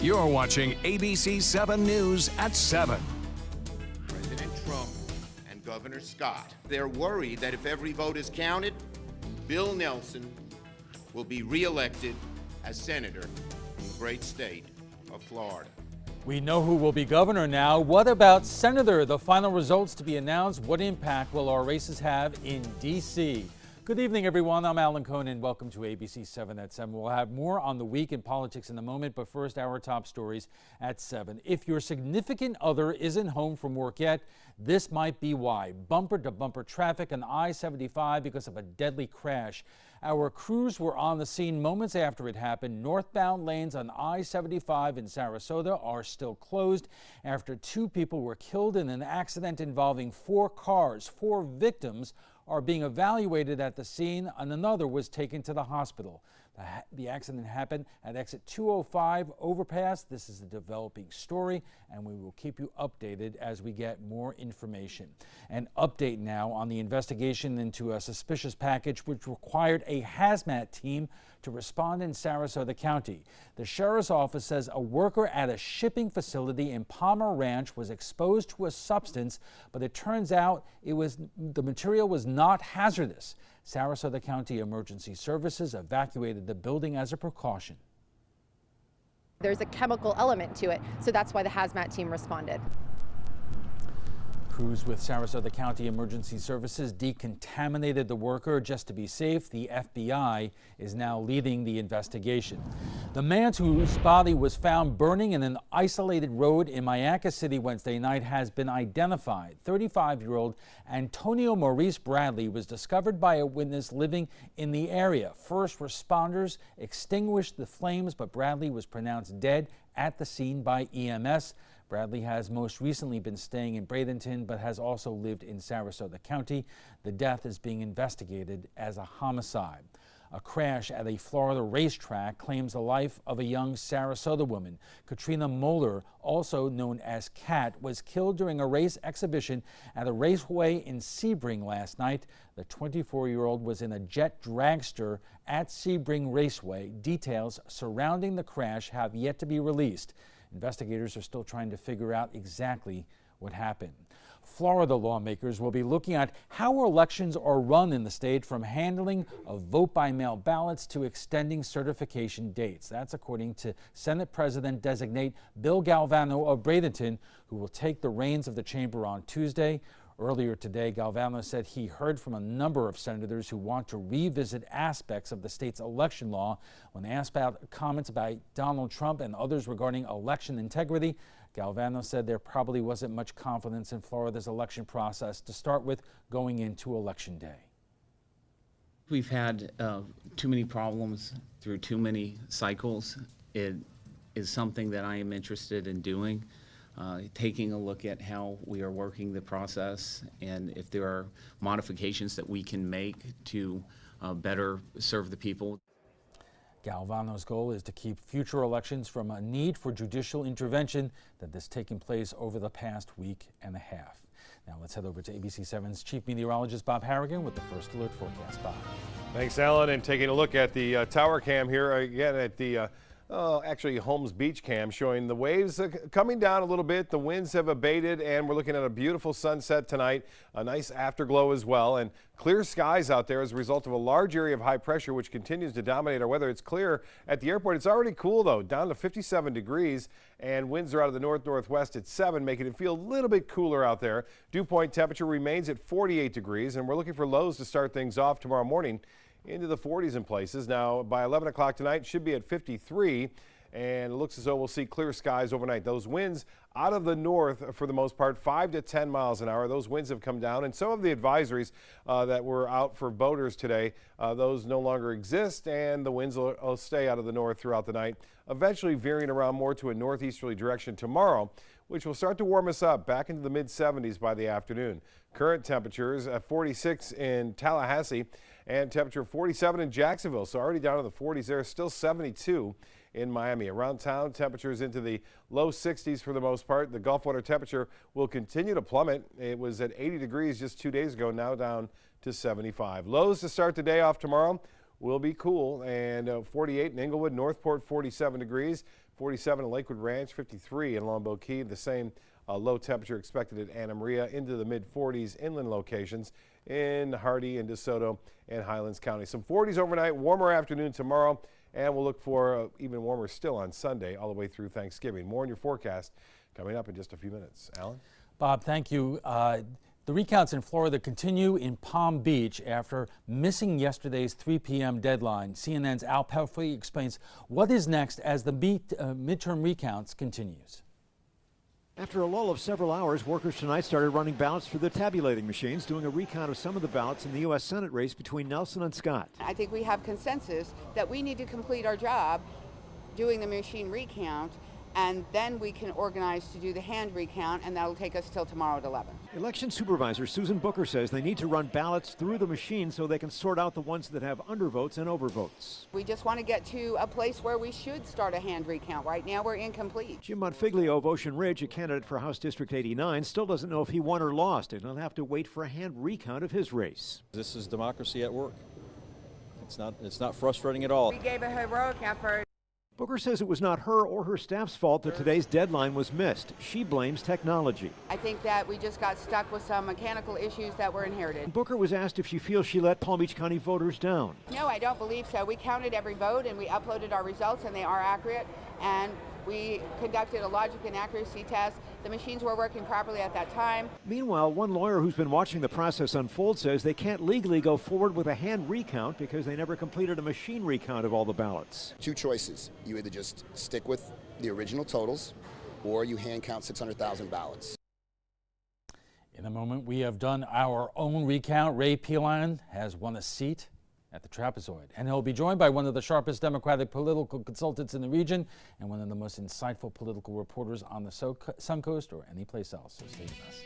You're watching ABC7 News at 7. President Trump and Governor Scott, they're worried that if every vote is counted, Bill Nelson will be reelected as senator from the great state of Florida. We know who will be governor now. What about senator? The final results to be announced. What impact will our races have in D.C.? Good evening, everyone. I'm Alan Conan. Welcome to ABC 7 at 7. We'll have more on the week in politics in a moment, but first, our top stories at 7. If your significant other isn't home from work yet, this might be why. Bumper-to-bumper traffic on I-75 because of a deadly crash. Our crews were on the scene moments after it happened. Northbound lanes on I-75 in Sarasota are still closed after 2 people were killed in an accident involving 4 cars. 4 victims are being evaluated at the scene, and another was taken to the hospital. The accident happened at exit 205 overpass. This is a developing story, and we will keep you updated as we get more information. An update now on the investigation into a suspicious package which required a hazmat team to respond in Sarasota County. The sheriff's office says a worker at a shipping facility in Palmer Ranch was exposed to a substance, but it turns out the material was not hazardous. Sarasota County Emergency Services evacuated the building as a precaution. There's a chemical element to it, so that's why the hazmat team responded. Crews with Sarasota County Emergency Services decontaminated the worker just to be safe. The FBI is now leading the investigation. The man whose body was found burning in an isolated road in Mayaca City Wednesday night has been identified. 35-year-old Antonio Maurice Bradley was discovered by a witness living in the area. First responders extinguished the flames, but Bradley was pronounced dead at the scene by EMS. Bradley has most recently been staying in Bradenton, but has also lived in Sarasota County. The death is being investigated as a homicide. A crash at a Florida racetrack claims the life of a young Sarasota woman. Katrina Moeller, also known as Kat, was killed during a race exhibition at a raceway in Sebring last night. The 24-year-old was in a jet dragster at Sebring Raceway. Details surrounding the crash have yet to be released. Investigators are still trying to figure out exactly what happened. Florida lawmakers will be looking at how elections are run in the state, from handling of vote-by-mail ballots to extending certification dates. That's according to Senate President-designate Bill Galvano of Bradenton, who will take the reins of the chamber on Tuesday. Earlier today, Galvano said he heard from a number of senators who want to revisit aspects of the state's election law. When asked about comments about Donald Trump and others regarding election integrity, Galvano said there probably wasn't much confidence in Florida's election process to start with going into Election Day. We've had too many problems through too many cycles. It is something that I am interested in doing. Taking a look at how we are working the process and if there are modifications that we can make to better serve the people. Galvano's goal is to keep future elections from a need for judicial intervention that has taken place over the past week and a half. Now let's head over to ABC7's Chief Meteorologist Bob Harrigan with the First Alert forecast. Bob. Thanks, Alan. And taking a look at the tower cam here again at the actually Holmes Beach cam, showing the waves coming down a little bit. The winds have abated, and we're looking at a beautiful sunset tonight, a nice afterglow as well, and clear skies out there as a result of a large area of high pressure which continues to dominate our weather. It's clear at the airport. It's already cool though, down to 57 degrees, and winds are out of the north-northwest at 7, making it feel a little bit cooler out there. Dew point temperature remains at 48 degrees, and we're looking for lows to start things off tomorrow morning into the 40s in places. Now by 11 o'clock tonight should be at 53, and it looks as though we'll see clear skies overnight. Those winds out of the north for the most part, 5 to 10 miles an hour. Those winds have come down, and some of the advisories that were out for boaters today, those no longer exist, and the winds will stay out of the north throughout the night, eventually veering around more to a northeasterly direction tomorrow, which will start to warm us up back into the mid-70s by the afternoon. Current temperatures at 46 in Tallahassee and temperature 47 in Jacksonville, so already down to the 40s there, still 72 in Miami. Around town, temperatures into the low 60s for the most part. The Gulf water temperature will continue to plummet. It was at 80 degrees just 2 days ago, now down to 75. Lows to start the day off tomorrow will be cool, and 48 in Inglewood, Northport 47 degrees. 47 in Lakewood Ranch, 53 in Longboat Key. The same low temperature expected at Anna Maria, into the mid-40s inland locations in Hardy and DeSoto and Highlands County. Some 40s overnight, warmer afternoon tomorrow, and we'll look for even warmer still on Sunday all the way through Thanksgiving. More in your forecast coming up in just a few minutes. Alan? Bob, thank you. The recounts in Florida continue in Palm Beach after missing yesterday's 3 p.m. deadline. CNN's Al Pelfrey explains what is next as the midterm recounts continues. After a lull of several hours, workers tonight started running ballots through the tabulating machines, doing a recount of some of the ballots in the U.S. Senate race between Nelson and Scott. I think we have consensus that we need to complete our job doing the machine recount, and then we can organize to do the hand recount, and that'll take us till tomorrow at 11. Election supervisor Susan Booker says they need to run ballots through the machine so they can sort out the ones that have undervotes and overvotes. We just want to get to a place where we should start a hand recount. Right now we're incomplete. Jim Monfiglio of Ocean Ridge, a candidate for House District 89, still doesn't know if he won or lost, and he'll have to wait for a hand recount of his race. This is democracy at work. It's not frustrating at all. We gave a heroic effort. Booker says it was not her or her staff's fault that today's deadline was missed. She blames technology. I think that we just got stuck with some mechanical issues that were inherited. Booker was asked if she feels she let Palm Beach County voters down. No, I don't believe so. We counted every vote and we uploaded our results, and they are accurate. And we conducted a logic and accuracy test. The machines were working properly at that time. Meanwhile, one lawyer who's been watching the process unfold says they can't legally go forward with a hand recount because they never completed a machine recount of all the ballots. Two choices. You either just stick with the original totals or you hand count 600,000 ballots. In a moment, we have done our own recount. Ray Pilon has won a seat at the trapezoid, and he'll be joined by one of the sharpest Democratic political consultants in the region and one of the most insightful political reporters on the Suncoast or any place else. So stay with us.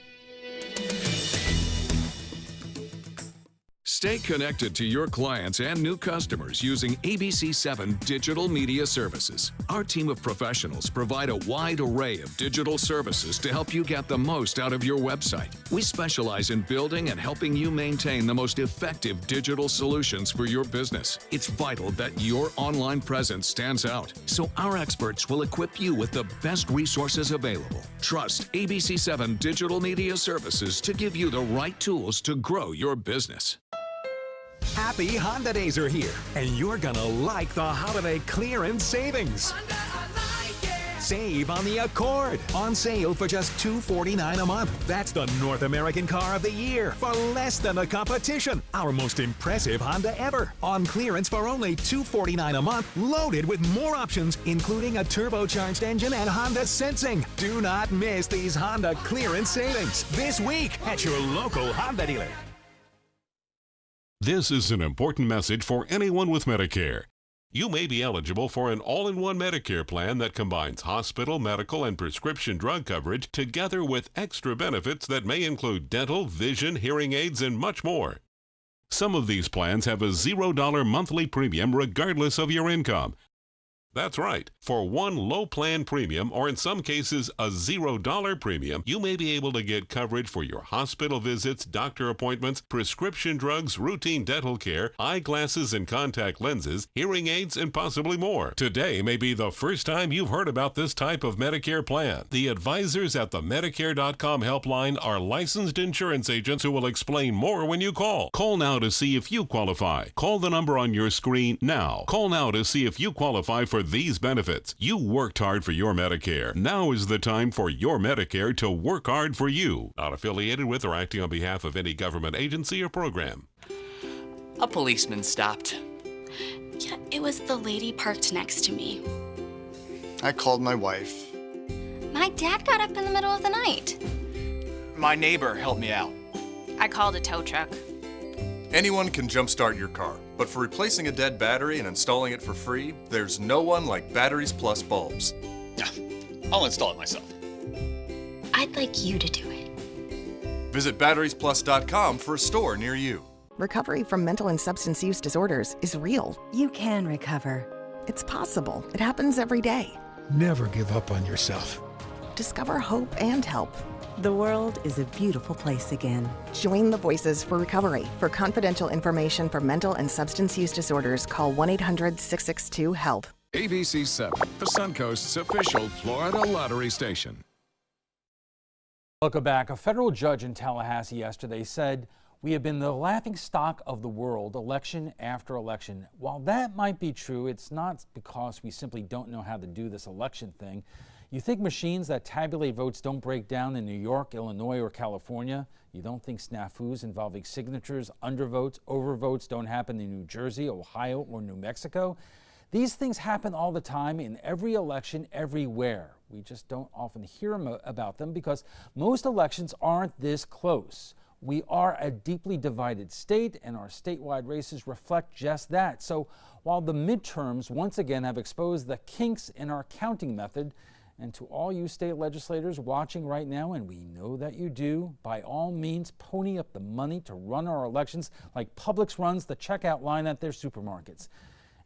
Stay connected to your clients and new customers using ABC7 digital media services. Our team of professionals provide a wide array of digital services to help you get the most out of your website. We specialize in building and helping you maintain the most effective digital solutions for your business. It's vital that your online presence stands out, so our experts will equip you with the best resources available. Trust ABC7 digital media services to give you the right tools to grow your business. Happy Honda Days are here, and you're gonna like the holiday clearance savings. Honda, I like it. Save on the Accord, on sale for just $249 a month. That's the North American car of the year for less than the competition. Our most impressive Honda ever, on clearance for only $249 a month, loaded with more options, including a turbocharged engine and Honda Sensing. Do not miss these Honda clearance savings this week at your local Honda dealer. This is an important message for anyone with Medicare. You may be eligible for an all-in-one Medicare plan that combines hospital, medical, and prescription drug coverage together with extra benefits that may include dental, vision, hearing aids, and much more. Some of these plans have a $0 monthly premium regardless of your income. That's right. For one low plan premium, or in some cases a $0 premium, you may be able to get coverage for your hospital visits, doctor appointments, prescription drugs, routine dental care, eyeglasses and contact lenses, hearing aids, and possibly more. Today may be the first time you've heard about this type of Medicare plan. The advisors at the Medicare.com helpline are licensed insurance agents who will explain more when you call. Call now to see if you qualify. Call the number on your screen now. Call now to see if you qualify for these benefits. You worked hard for your Medicare. Now is the time for your Medicare to work hard for you. Not affiliated with or acting on behalf of any government agency or program. A policeman stopped. Yeah, it was the lady parked next to me. I called my wife. My dad got up in the middle of the night. My neighbor helped me out. I called a tow truck. Anyone can jumpstart your car, but for replacing a dead battery and installing it for free, there's no one like Batteries Plus bulbs. Yeah, I'll install it myself. I'd like you to do it. Visit batteriesplus.com for a store near you. Recovery from mental and substance use disorders is real. You can recover. It's possible. It happens every day. Never give up on yourself. Discover hope and help. The world is a beautiful place again. Join the Voices for Recovery. For confidential information for mental and substance use disorders, call 1-800-662-HELP. ABC7, the Suncoast's official Florida lottery station. Welcome back. A federal judge in Tallahassee yesterday said, "We have been the laughingstock of the world election after election." While that might be true, it's not because we simply don't know how to do this election thing. You think machines that tabulate votes don't break down in New York, Illinois, or California? You don't think snafus involving signatures, undervotes, overvotes don't happen in New Jersey, Ohio, or New Mexico? These things happen all the time in every election, everywhere. We just don't often hear about them because most elections aren't this close. We are a deeply divided state, and our statewide races reflect just that. So while the midterms once again have exposed the kinks in our counting method, and to all you state legislators watching right now, and we know that you do, by all means pony up the money to run our elections like Publix runs the checkout line at their supermarkets.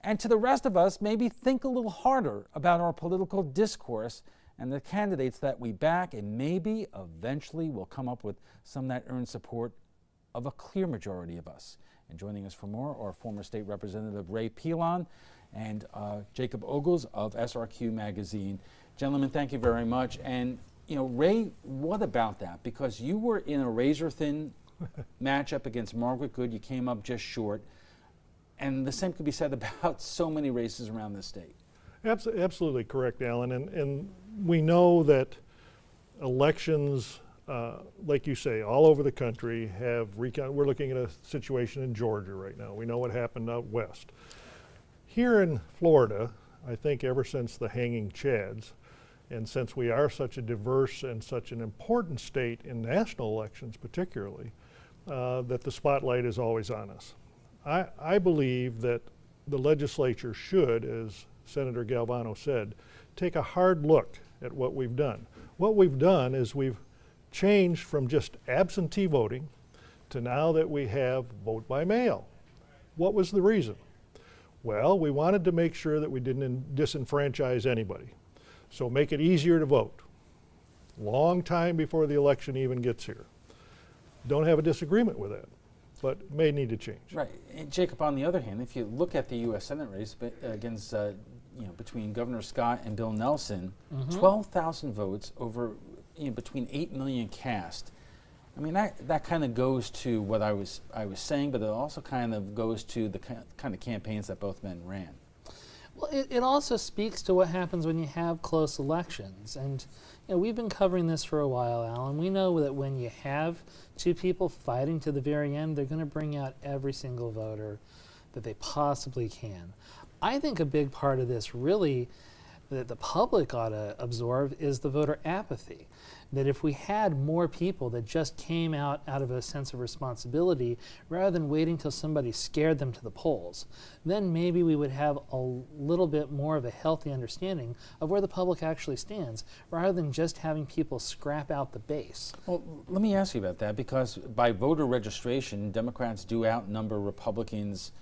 And to the rest of us, maybe think a little harder about our political discourse and the candidates that we back, and maybe eventually we'll come up with some that earn support of a clear majority of us. And joining us for more are former State Representative Ray Pilon and Jacob Ogles of SRQ Magazine. Gentlemen, thank you very much. And, you know, Ray, what about that? Because you were in a razor-thin matchup against Margaret Good. You came up just short. And the same could be said about so many races around the state. Absolutely correct, Alan. And we know that elections, like you say, all over the country have recounted. We're looking at a situation in Georgia right now. We know what happened out west. Here in Florida, I think ever since the hanging chads, and since we are such a diverse and such an important state in national elections particularly, that the spotlight is always on us. I believe that the legislature should, as Senator Galvano said, take a hard look at what we've done. What we've done is we've changed from just absentee voting to now that we have vote by mail. What was the reason? Well, we wanted to make sure that we didn't disenfranchise anybody. So make it easier to vote. Long time before the election even gets here. Don't have a disagreement with that, but may need to change. Right. And Jacob, on the other hand, if you look at the U.S. Senate race against, between Governor Scott and Bill Nelson, 12,000 votes over, between 8 million cast. I mean, that kind of goes to what I was saying, but it also kind of goes to the kind of campaigns that both men ran. Well, it also speaks to what happens when you have close elections. And we've been covering this for a while, Alan. We know that when you have two people fighting to the very end, they're going to bring out every single voter that they possibly can. I think a big part of this really that the public ought to absorb is the voter apathy. That if we had more people that just came out of a sense of responsibility rather than waiting till somebody scared them to the polls, then maybe we would have a little bit more of a healthy understanding of where the public actually stands rather than just having people scrap out the base. Well, let me ask you about that, because by voter registration, Democrats do outnumber Republicans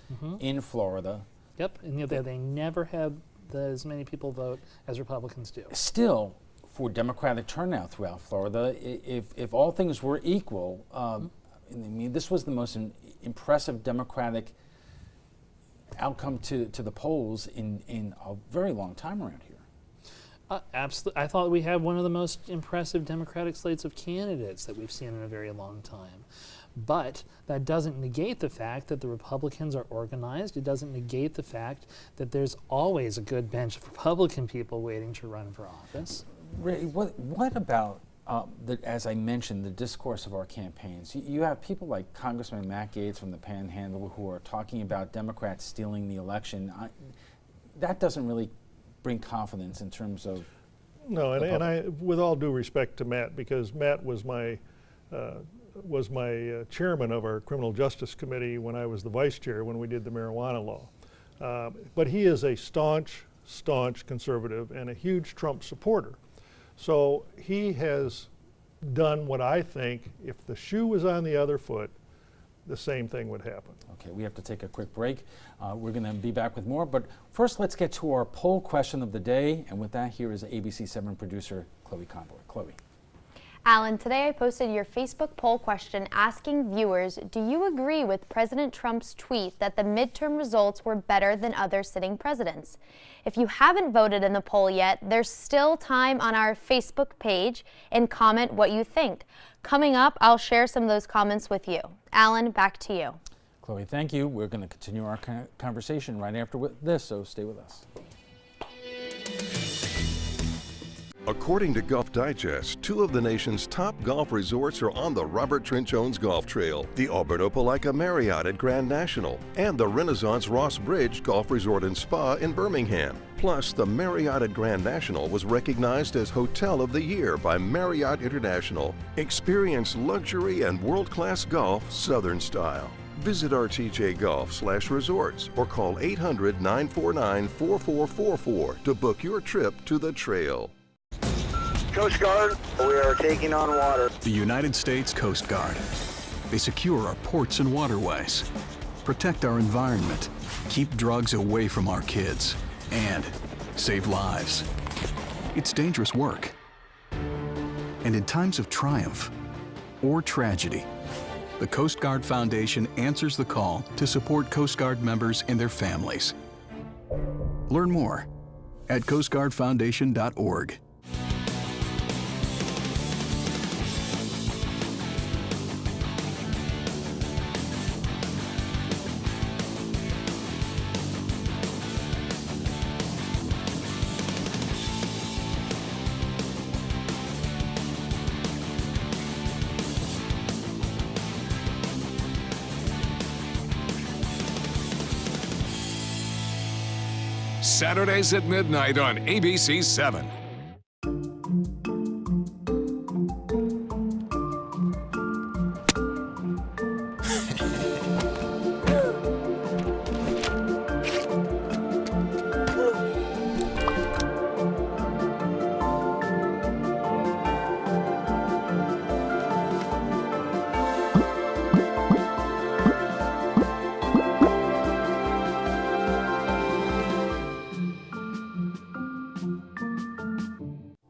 in Florida. Yep, and they never have as many people vote as Republicans do. Still, for Democratic turnout throughout Florida, if all things were equal, I mean, this was the most impressive Democratic outcome to the polls in a very long time around here. Absolutely. I thought we had one of the most impressive Democratic slates of candidates that we've seen in a very long time. But that doesn't negate the fact that the Republicans are organized. It doesn't negate the fact that there's always a good bench of Republican people waiting to run for office. Ray, what about, as I mentioned, the discourse of our campaigns? You have people like Congressman Matt Gaetz from the Panhandle who are talking about Democrats stealing the election. That doesn't really bring confidence in terms of... No, and I, with all due respect to Matt, because Matt was my chairman of our criminal justice committee when I was the vice chair when we did the marijuana law. But he is a staunch conservative and a huge Trump supporter. So he has done what I think, if the shoe was on the other foot, the same thing would happen. Okay, we have to take a quick break. We're going to be back with more, but first let's get to our poll question of the day. And with that, here is ABC7 producer Chloe Conboy. Chloe. Alan, today I posted your Facebook poll question asking viewers, do you agree with President Trump's tweet that the midterm results were better than other sitting presidents? If you haven't voted in the poll yet, there's still time on our Facebook page and comment what you think. Coming up, I'll share some of those comments with you. Alan, back to you. Chloe, thank you. We're going to continue our conversation right after this, so stay with us. According to Golf Digest, 2 of the nation's top golf resorts are on the Robert Trent Jones Golf Trail, the Auburn Opelika Marriott at Grand National, and the Renaissance Ross Bridge Golf Resort and Spa in Birmingham. Plus, the Marriott at Grand National was recognized as Hotel of the Year by Marriott International. Experience luxury and world-class golf Southern style. Visit rtjgolf/resorts or call 800-949-4444 to book your trip to the trail. Coast Guard, we are taking on water. The United States Coast Guard. They secure our ports and waterways, protect our environment, keep drugs away from our kids, and save lives. It's dangerous work. And in times of triumph or tragedy, the Coast Guard Foundation answers the call to support Coast Guard members and their families. Learn more at coastguardfoundation.org. Saturdays at midnight on ABC7.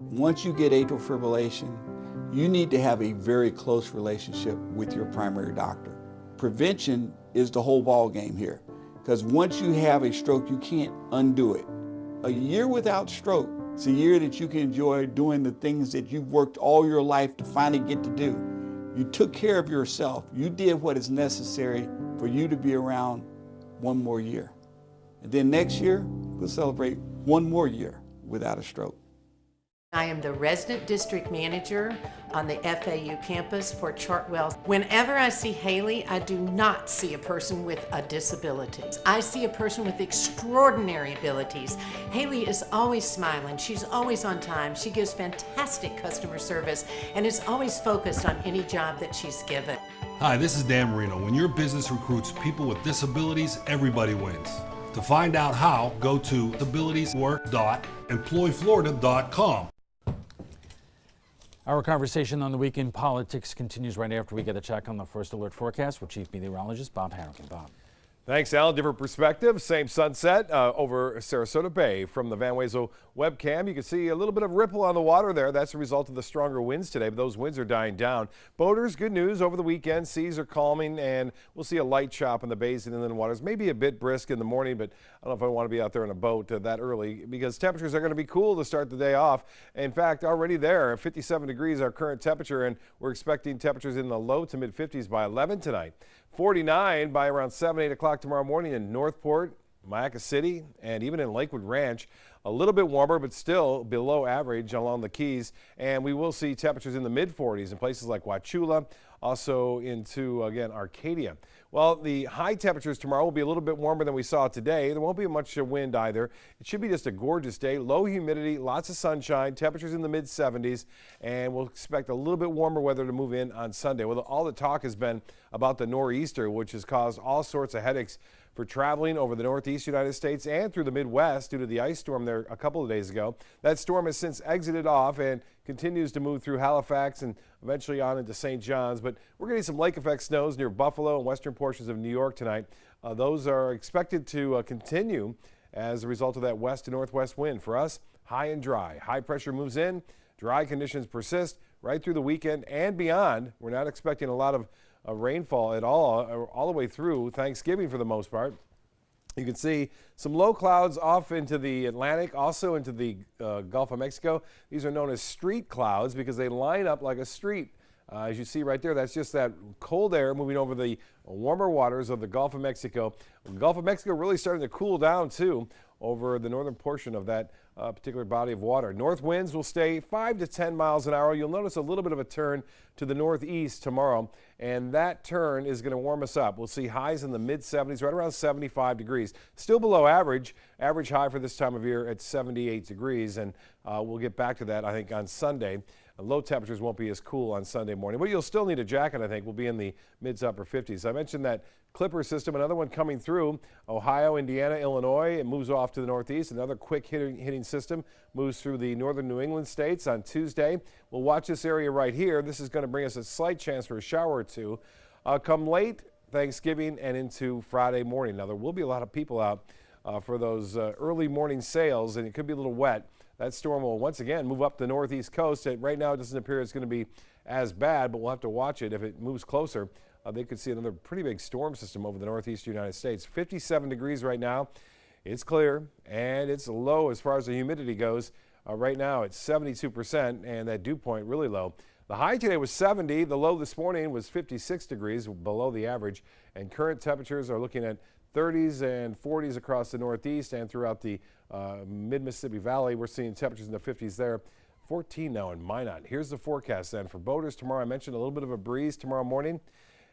Once you get atrial fibrillation, you need to have a very close relationship with your primary doctor. Prevention is the whole ball game here, because once you have a stroke, you can't undo it. A year without stroke, it's a year that you can enjoy doing the things that you've worked all your life to finally get to do. You took care of yourself. You did what is necessary for you to be around one more year. And then next year, we'll celebrate one more year without a stroke. I am the resident district manager on the FAU campus for Chartwell. Whenever I see Haley, I do not see a person with a disability. I see a person with extraordinary abilities. Haley is always smiling. She's always on time. She gives fantastic customer service and is always focused on any job that she's given. Hi, this is Dan Marino. When your business recruits people with disabilities, everybody wins. To find out how, go to disabilitieswork.employflorida.com. Our conversation on the week in politics continues right after we get a check on the first alert forecast with Chief Meteorologist Bob Harrigan. Bob. Thanks, Al. Different perspective. Same sunset over Sarasota Bay. From the Van Wezel webcam, you can see a little bit of ripple on the water there. That's a result of the stronger winds today, but those winds are dying down. Boaters, good news. Over the weekend, seas are calming, and we'll see a light chop in the bays and inland waters. Maybe a bit brisk in the morning, but I don't know if I want to be out there in a boat that early because temperatures are going to be cool to start the day off. In fact, already there, 57 degrees our current temperature, and we're expecting temperatures in the low to mid-50s by 11 tonight. 49 by around 7, 8 o'clock tomorrow morning in Northport, Mayaca City, and even in Lakewood Ranch. A little bit warmer, but still below average along the Keys. And we will see temperatures in the mid-40s in places like Wauchula, also into, again, Arcadia. Well, the high temperatures tomorrow will be a little bit warmer than we saw today. There won't be much wind either. It should be just a gorgeous day. Low humidity, lots of sunshine, temperatures in the mid-70s, and we'll expect a little bit warmer weather to move in on Sunday. Well, all the talk has been about the nor'easter, which has caused all sorts of headaches for traveling over the northeast United States and through the Midwest due to the ice storm there a couple of days ago. That storm has since exited off and continues to move through Halifax and eventually on into St. John's. But we're getting some lake effect snows near Buffalo and western portions of New York tonight. Those are expected to continue as a result of that west to northwest wind. For us, high and dry. High pressure moves in. Dry conditions persist right through the weekend and beyond. We're not expecting a lot of rainfall at all the way through Thanksgiving for the most part. You can see some low clouds off into the Atlantic, also into the Gulf of Mexico. These are known as street clouds because they line up like a street. As you see right there, that's just that cold air moving over the warmer waters of the Gulf of Mexico. The Gulf of Mexico really starting to cool down too over the northern portion of that particular body of water. North winds will stay 5 to 10 miles an hour. You'll notice a little bit of a turn to the northeast tomorrow, and that turn is going to warm us up. We'll see highs in the mid-70s, right around 75 degrees. Still below average. Average high for this time of year at 78 degrees, and we'll get back to that, I think, on Sunday. Low temperatures won't be as cool on Sunday morning, but you'll still need a jacket, I think. We'll be in the mid to upper 50s. I mentioned that Clipper system, another one coming through Ohio, Indiana, Illinois. It moves off to the northeast. Another quick hitting system moves through the northern New England states on Tuesday. We'll watch this area right here. This is going to bring us a slight chance for a shower or two come late Thanksgiving and into Friday morning. Now, there will be a lot of people out for those early morning sales, and it could be a little wet. That storm will once again move up the northeast coast. And right now, it doesn't appear it's going to be as bad, but we'll have to watch it. If it moves closer, they could see another pretty big storm system over the northeast United States. 57 degrees right now. It's clear, and it's low as far as the humidity goes. Right now, it's 72%, and that dew point really low. The high today was 70. The low this morning was 56 degrees, below the average. And current temperatures are looking at 30s and 40s across the northeast and throughout the mid-Mississippi Valley. We're seeing temperatures in the 50s there. 14 now in Minot. Here's the forecast then for boaters tomorrow. I mentioned a little bit of a breeze tomorrow morning,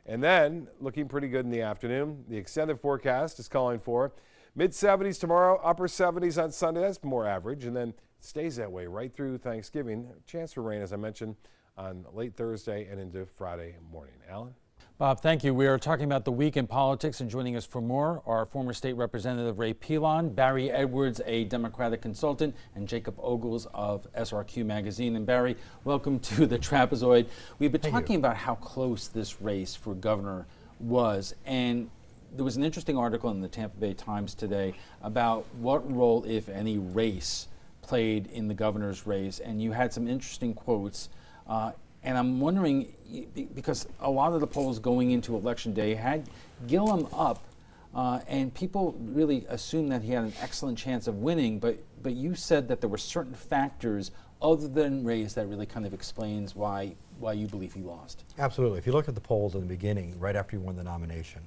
and then looking pretty good in the afternoon. The extended forecast is calling for mid-70s tomorrow, upper 70s on Sunday. That's more average, and then it stays that way right through Thanksgiving. Chance for rain, as I mentioned, on late Thursday and into Friday morning. Alan? Bob, thank you. We are talking about the week in politics, and joining us for more are former state representative Ray Pilon, Barry Edwards, a Democratic consultant, and Jacob Ogles of SRQ magazine. And Barry, welcome to the Trapezoid. We've been talking about how close this race for governor was, and there was an interesting article in the Tampa Bay Times today about what role, if any, race played in the governor's race, and you had some interesting quotes. And I'm wondering, because a lot of the polls going into Election Day had Gillum up, and people really assumed that he had an excellent chance of winning, but you said that there were certain factors other than race that really kind of explains why you believe he lost. Absolutely. If you look at the polls in the beginning, right after he won the nomination,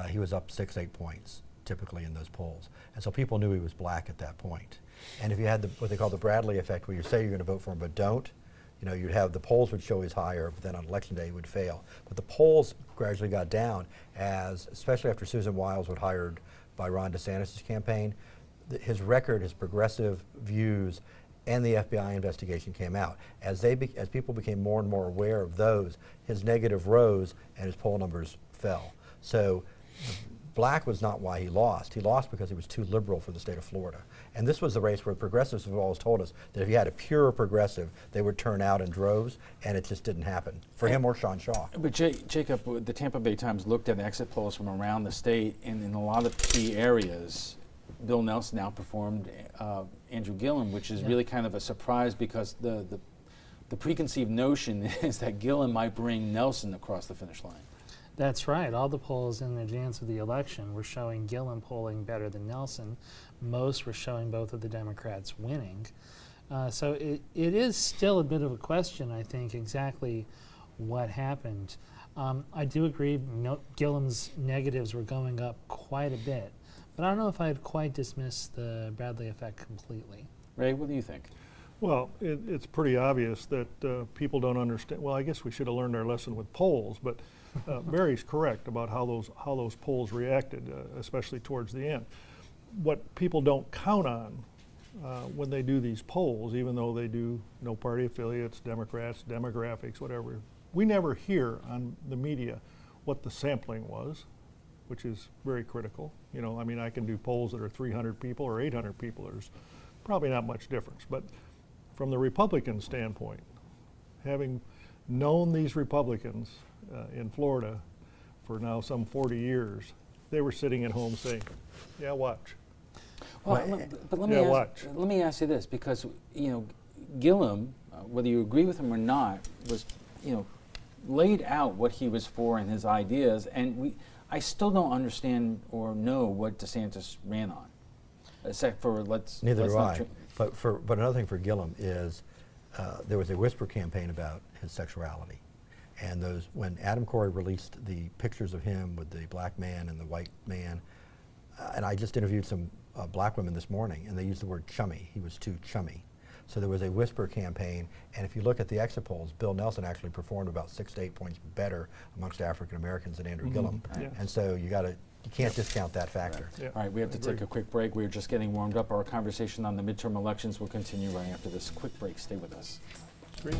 he was up 6-8 points, typically in those polls. And so people knew he was black at that point. And if you had what they call the Bradley effect, where you say you're going to vote for him but don't, you know, you'd have the polls would show he's higher, but then on Election Day he would fail. But the polls gradually got down as, especially after Susan Wiles was hired by Ron DeSantis' campaign, his record, his progressive views, and the FBI investigation came out. As people became more and more aware of those, his negative rose and his poll numbers fell. So black was not why he lost. He lost because he was too liberal for the state of Florida. And this was the race where progressives have always told us that if you had a pure progressive, they would turn out in droves, and it just didn't happen for him or Sean Shaw. But Jacob, the Tampa Bay Times looked at exit polls from around the state, and in a lot of key areas, Bill Nelson outperformed Andrew Gillum, which is really kind of a surprise because the preconceived notion is that Gillum might bring Nelson across the finish line. That's right. All the polls in advance of the election were showing Gillum polling better than Nelson. Most were showing both of the Democrats winning. So it is still a bit of a question, I think, exactly what happened. I do agree Gillum's negatives were going up quite a bit, but I don't know if I'd quite dismiss the Bradley effect completely. Ray, what do you think? Well, it's pretty obvious that people don't understand. Well, I guess we should have learned our lesson with polls, but Barry's correct about how those polls reacted, especially towards the end. What people don't count on when they do these polls, even though they do no party affiliates, Democrats, demographics, whatever, we never hear on the media what the sampling was, which is very critical. You know, I mean, I can do polls that are 300 people or 800 people. There's probably not much difference. But from the Republican standpoint, having known these Republicans in Florida for now some 40 years, they were sitting at home saying, yeah, watch. Well, but let me ask you this, because, you know, Gillum whether you agree with him or not, was, laid out what he was for and his ideas, and I still don't understand or know what DeSantis ran on, except for Neither do I. But another thing for Gillum is there was a whisper campaign about his sexuality, and when Adam Corey released the pictures of him with the black man and the white man, and I just interviewed some black women this morning, and they used the word chummy. He was too chummy. So there was a whisper campaign, and if you look at the exit polls, Bill Nelson actually performed about 6 to 8 points better amongst African Americans than Andrew Gillum. Yeah. And so you can't discount that factor. Yeah. All right, we have to take a quick break. We're just getting warmed up. Our conversation on the midterm elections will continue right after this quick break. Stay with us. Great.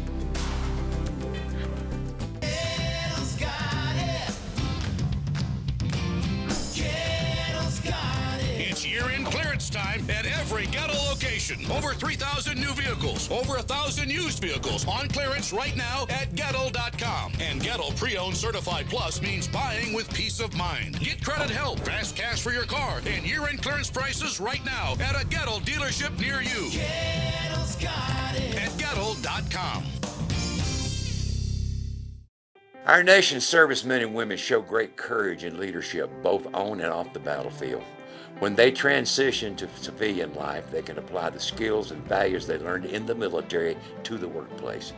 It's year-end clearance time at every Gettle location. Over 3,000 new vehicles, over 1,000 used vehicles on clearance right now at Gettle.com. And Gettle Pre-Owned Certified Plus means buying with peace of mind. Get credit help, fast cash for your car, and year-end clearance prices right now at a Gettle dealership near you. Gettle's got it. At Gettle.com. Our nation's servicemen and women show great courage and leadership, both on and off the battlefield. When they transition to civilian life, they can apply the skills and values they learned in the military to the workplace.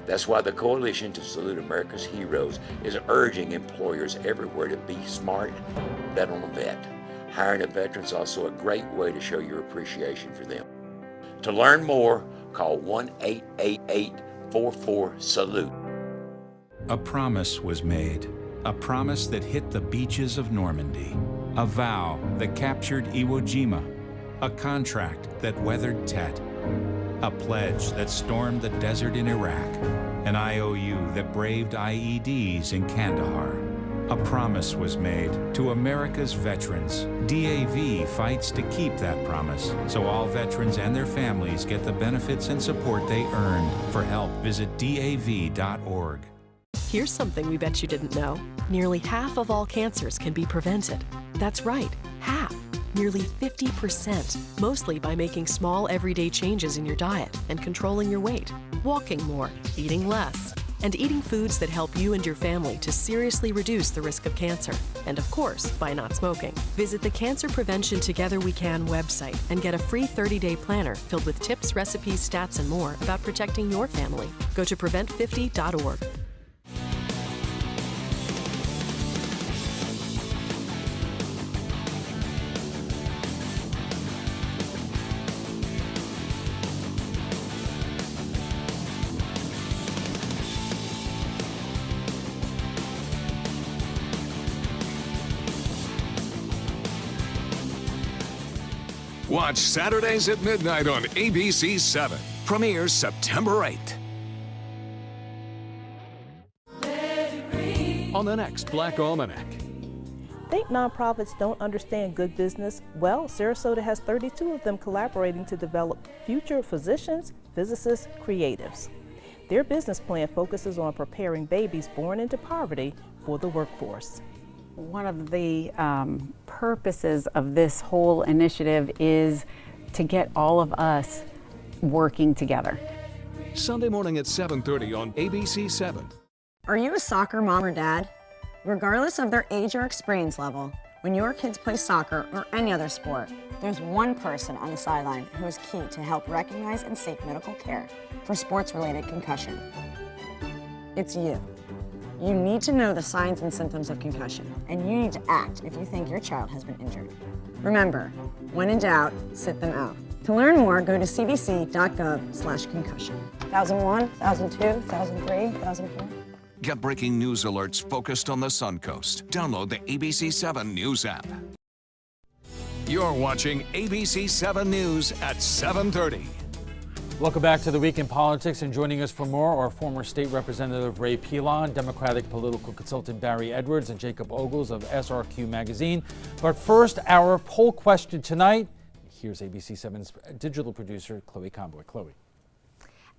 That's why the Coalition to Salute America's Heroes is urging employers everywhere to be smart, bet on a vet. Hiring a veteran is also a great way to show your appreciation for them. To learn more, call 1-888-44-SALUTE. A promise was made, a promise that hit the beaches of Normandy, a vow that captured Iwo Jima, a contract that weathered Tet, a pledge that stormed the desert in Iraq, an IOU that braved IEDs in Kandahar. A promise was made to America's veterans. DAV fights to keep that promise, so all veterans and their families get the benefits and support they earned. For help, visit DAV.org. Here's something we bet you didn't know. Nearly half of all cancers can be prevented. That's right, half. Nearly 50%, mostly by making small everyday changes in your diet and controlling your weight, walking more, eating less, and eating foods that help you and your family to seriously reduce the risk of cancer. And of course, by not smoking. Visit the Cancer Prevention Together We Can website and get a free 30-day planner filled with tips, recipes, stats, and more about protecting your family. Go to prevent50.org. Watch Saturdays at midnight on ABC7. Premieres September 8th. On the next Black Almanac. Think nonprofits don't understand good business? Well, Sarasota has 32 of them collaborating to develop future physicians, physicists, creatives. Their business plan focuses on preparing babies born into poverty for the workforce. One of the purposes of this whole initiative is to get all of us working together. Sunday morning at 7:30 on ABC7. Are you a soccer mom or dad? Regardless of their age or experience level, when your kids play soccer or any other sport, there's one person on the sideline who is key to help recognize and seek medical care for sports-related concussion. It's you. You need to know the signs and symptoms of concussion, and you need to act if you think your child has been injured. Remember, when in doubt, sit them out. To learn more, go to cdc.gov/concussion. 1001, 1002, 1003, 1004. Get breaking news alerts focused on the Suncoast. Download the ABC7 News app. You're watching ABC7 News at 7:30. Welcome back to the Week in Politics, and joining us for more are former State Representative Ray Pilon, Democratic political consultant Barry Edwards, and Jacob Ogles of SRQ Magazine. But first, our poll question tonight. Here's ABC7's digital producer, Chloe Conboy. Chloe.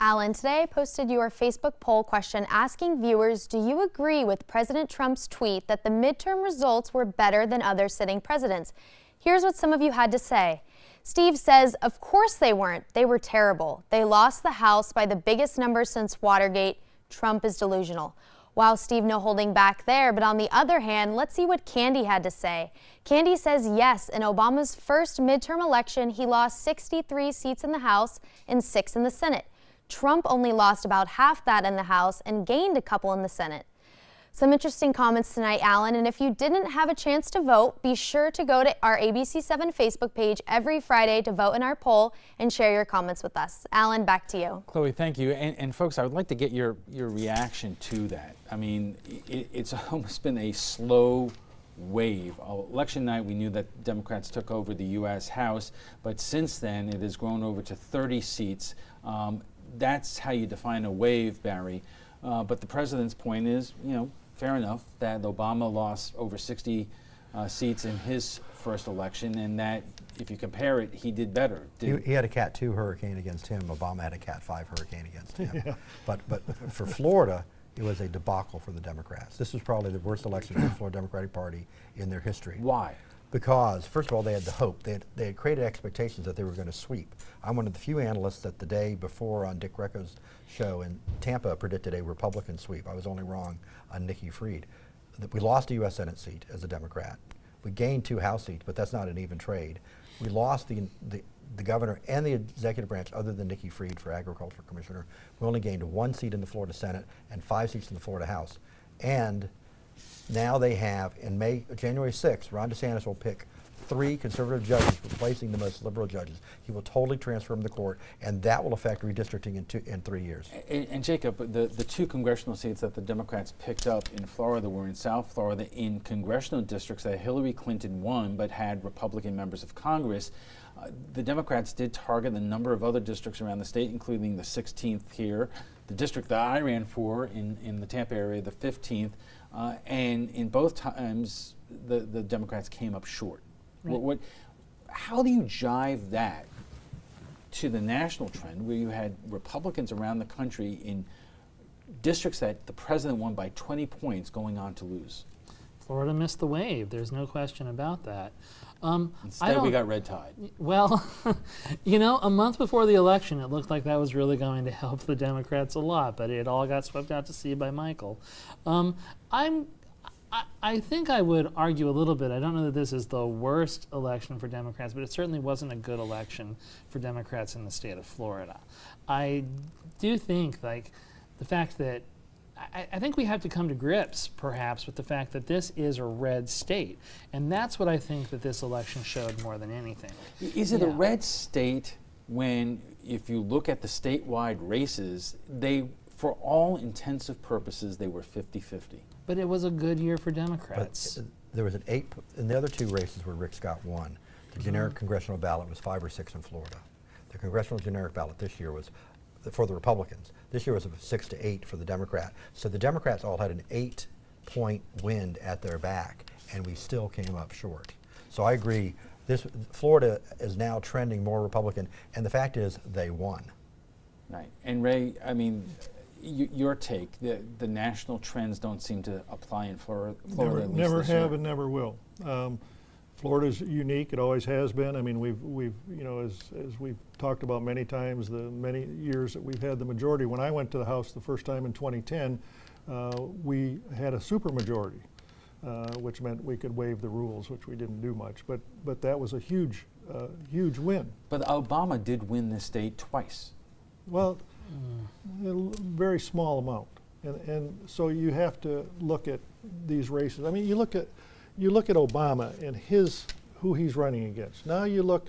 Alan, today I posted your Facebook poll question asking viewers, do you agree with President Trump's tweet that the midterm results were better than other sitting presidents? Here's what some of you had to say. Steve says, of course they weren't. They were terrible. They lost the House by the biggest number since Watergate. Trump is delusional. Wow, Steve, no holding back there. But on the other hand, let's see what Candy had to say. Candy says, yes, in Obama's first midterm election, he lost 63 seats in the House and 6 in the Senate. Trump only lost about half that in the House and gained a couple in the Senate. Some interesting comments tonight, Alan, and if you didn't have a chance to vote, be sure to go to our ABC7 Facebook page every Friday to vote in our poll and share your comments with us. Alan, back to you. Chloe, thank you. And folks, I would like to get your reaction to that. I mean, it's almost been a slow wave. Election night, we knew that Democrats took over the U.S. House, but since then, it has grown over to 30 seats. That's how you define a wave, Barry. But the president's point is, you know, fair enough that Obama lost over 60 seats in his first election, and that if you compare it, he did better. He had a Cat 2 hurricane against him. Obama had a Cat 5 hurricane against him. Yeah. But for Florida, it was a debacle for the Democrats. This was probably the worst election for the Florida Democratic Party in their history. Why? Because, first of all, they had the hope. They had created expectations that they were going to sweep. I'm one of the few analysts that the day before on Dick Greco's show in Tampa predicted a Republican sweep. I was only wrong on Nikki Fried. We lost a U.S. Senate seat as a Democrat. We gained 2 House seats, but that's not an even trade. We lost the governor and the executive branch other than Nikki Fried for Agriculture Commissioner. We only gained 1 seat in the Florida Senate and 5 seats in the Florida House. And now they have, in January 6th, Ron DeSantis will pick 3 conservative judges, replacing the most liberal judges. He will totally transform the court, and that will affect redistricting in 3 years. And Jacob, the 2 congressional seats that the Democrats picked up in Florida were in South Florida in congressional districts that Hillary Clinton won but had Republican members of Congress. The Democrats did target a number of other districts around the state, including the 16th here, the district that I ran for in the Tampa area, the 15th, and in both times the Democrats came up short. Right. How do you jive that to the national trend where you had Republicans around the country in districts that the president won by 20 points going on to lose? Florida missed the wave. There's no question about that. Instead, we got red tide. Well, you know, a month before the election, it looked like that was really going to help the Democrats a lot, but it all got swept out to sea by Michael. I think I would argue a little bit. I don't know that this is the worst election for Democrats, but it certainly wasn't a good election for Democrats in the state of Florida. I do think, like, the fact that I think we have to come to grips, perhaps, with the fact that this is a red state. And that's what I think that this election showed more than anything. Is it a red state when, if you look at the statewide races, for all intensive purposes, they were 50-50? But it was a good year for Democrats. But there was an 8, in the other 2 races where Rick Scott won, the generic congressional ballot was 5 or 6 in Florida. The congressional generic ballot this year was for the Republicans. This year was 6 to 8 for the Democrat. So the Democrats all had an 8-point wind at their back, and we still came up short. So I agree. Florida is now trending more Republican, and the fact is they won. Right. And Ray, I mean, your take, the national trends don't seem to apply in Florida. Never have and never will. Florida's unique. It always has been. I mean, we've you know, as we've talked about many times, the many years that we've had the majority. When I went to the House the first time in 2010, we had a supermajority, which meant we could waive the rules, which we didn't do much. But that was a huge win. But Obama did win this state twice. Well, a very small amount, and so you have to look at these races. I mean, you look at Obama and who he's running against. Now you look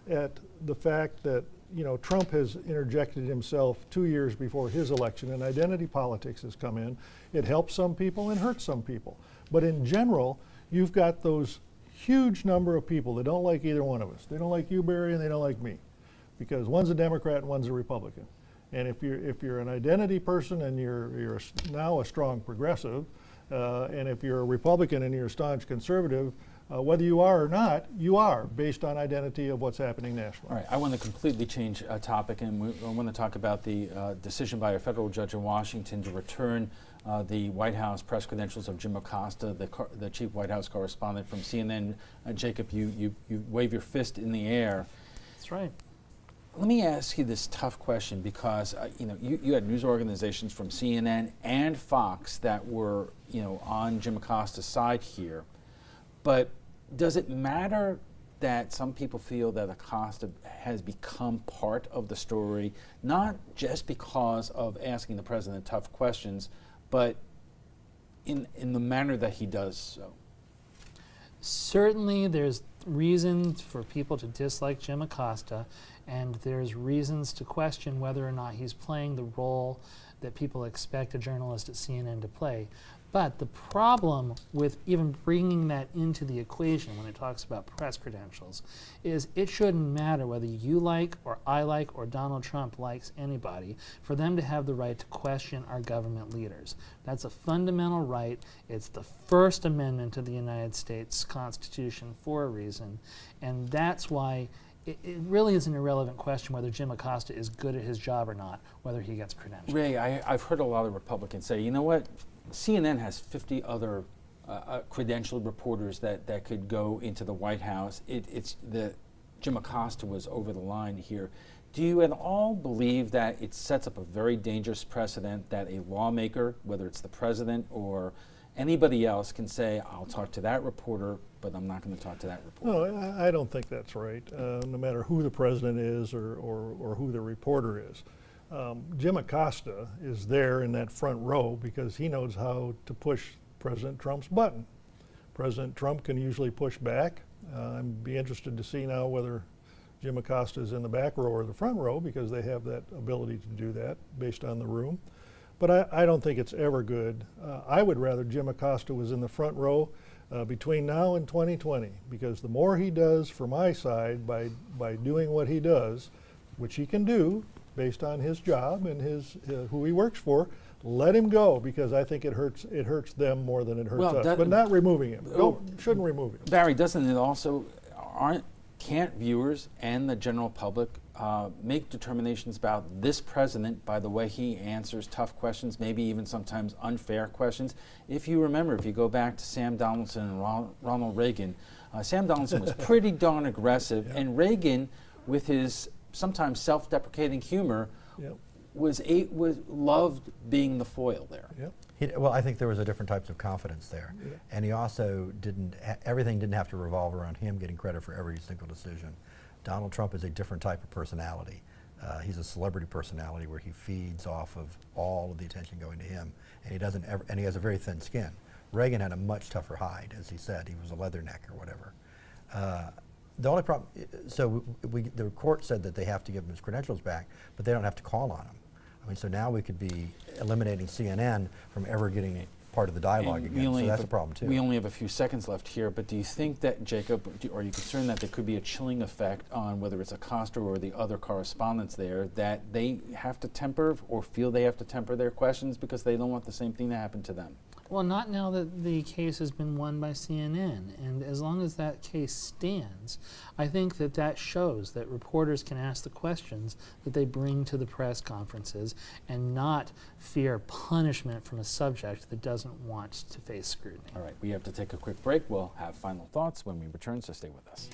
at the fact that, you know, Trump has interjected himself 2 years before his election, and identity politics has come in. It helps some people and hurts some people. But in general, you've got those huge number of people that don't like either one of us. They don't like you, Barry, and they don't like me, because one's a Democrat and one's a Republican. And if you're an identity person and you're now a strong progressive, and if you're a Republican and you're a staunch conservative, whether you are or not, you are, based on identity of what's happening nationally. All right, I want to completely change topic, and I want to talk about the decision by a federal judge in Washington to return the White House press credentials of Jim Acosta, the chief White House correspondent from CNN. Jacob, you wave your fist in the air. That's right. Let me ask you this tough question, because you had news organizations from CNN and Fox that were on Jim Acosta's side here, but does it matter that some people feel that Acosta has become part of the story, not just because of asking the president tough questions, but in the manner that he does so? Certainly there's reasons for people to dislike Jim Acosta, and there's reasons to question whether or not he's playing the role that people expect a journalist at CNN to play. But the problem with even bringing that into the equation when it talks about press credentials is it shouldn't matter whether you like or I like or Donald Trump likes anybody for them to have the right to question our government leaders. That's a fundamental right. It's the First Amendment to the United States Constitution for a reason, and that's why it really is an irrelevant question whether Jim Acosta is good at his job or not, whether he gets credentials. Ray, I've heard a lot of Republicans say, you know what, CNN has 50 other credentialed reporters that could go into the White House. Jim Acosta was over the line here. Do you at all believe that it sets up a very dangerous precedent that a lawmaker, whether it's the president or anybody else, can say, I'll talk to that reporter, but I'm not going to talk to that reporter? No, I don't think that's right, no matter who the president is or who the reporter is. Jim Acosta is there in that front row because he knows how to push President Trump's button. President Trump can usually push back. I'd be interested to see now whether Jim Acosta is in the back row or the front row, because they have that ability to do that based on the room. But I don't think it's ever good. I would rather Jim Acosta was in the front row between now and 2020, because the more he does for my side by doing what he does, which he can do based on his job and his who he works for, let him go, because I think it hurts them more than it hurts us. But not removing him. Shouldn't remove him. Barry, doesn't it also can't viewers and the general public make determinations about this president by the way he answers tough questions, maybe even sometimes unfair questions? If you remember, if you go back to Sam Donaldson and Ronald Reagan, Sam Donaldson was pretty darn aggressive, and Reagan, with his sometimes self-deprecating humor, loved being the foil there. Well, I think there was a different types of confidence there, and he also everything didn't have to revolve around him getting credit for every single decision. Donald Trump is a different type of personality. He's a celebrity personality where he feeds off of all of the attention going to him, and he doesn't ever, and he has a very thin skin. Reagan had a much tougher hide, as he said. He was a leatherneck or whatever. The only problem, so the court said that they have to give him his credentials back, but they don't have to call on him. I mean, so now we could be eliminating CNN from ever getting part of the dialogue again, so that's a problem too. We only have a few seconds left here, but do you think that, Jacob, are you concerned that there could be a chilling effect on whether it's Acosta or the other correspondents there, that they have to temper or feel they have to temper their questions because they don't want the same thing to happen to them? Well, not now that the case has been won by CNN, and as long as that case stands, I think that shows that reporters can ask the questions that they bring to the press conferences and not fear punishment from a subject that doesn't want to face scrutiny. All right, we have to take a quick break. We'll have final thoughts when we return, so stay with us.